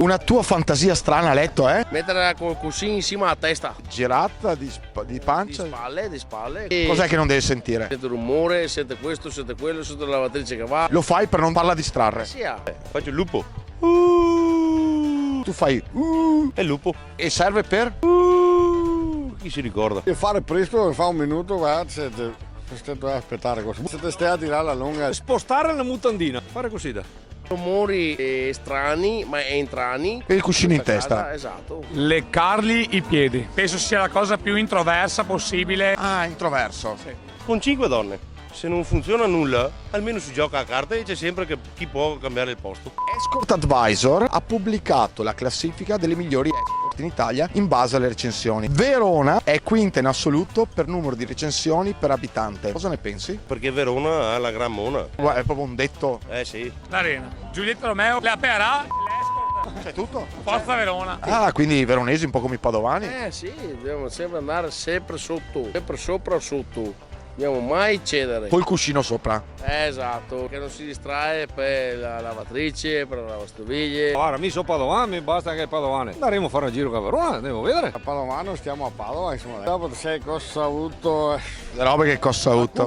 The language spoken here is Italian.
Una tua fantasia strana a letto, eh? Mettere col cuscino in cima alla testa. Girata di Di pancia. spalle. Cos'è che non deve sentire? Sente rumore, sente questo, sente quello, sente la lavatrice che va. Lo fai per non farla distrarre. Sì, ah. Faccio il lupo. Tu fai È il lupo. e serve per Chi si ricorda? E fare presto, fa un minuto, guarda, siete a aspettare così. Siete stati là alla lunga. Spostare la mutandina, fare così da. Rumori strani, ma entrani. il cuscino in Questa testa. casa, esatto. Leccargli i piedi. Penso sia la cosa più introversa possibile. Ah, introverso. Con 5 donne. Se non funziona nulla, almeno si gioca a carte e c'è sempre chi può cambiare il posto. Escort Advisor ha pubblicato la classifica delle migliori escort in Italia in base alle recensioni. Verona è quinta in assoluto per numero di recensioni per abitante. Cosa ne pensi? Perché Verona ha la gran mona. È proprio un detto. Sì. L'arena. Giulietta Romeo, la Perà, l'escort. C'è tutto? Forza Verona. Ah, quindi i veronesi un po' come i padovani? Sì, dobbiamo sempre andare sempre sotto, sempre sopra o sotto. Dobbiamo mai cedere. Col cuscino sopra. Esatto, che non si distrae per la lavatrice, per la lavastoviglie. Guarda, mi sono padovano, mi basta che è padovane. Andremo a fare un giro a Verona, andiamo a vedere. A Padovano stiamo a Padova, insomma. Dopo sei cosa avuto. Le robe che costa tutto.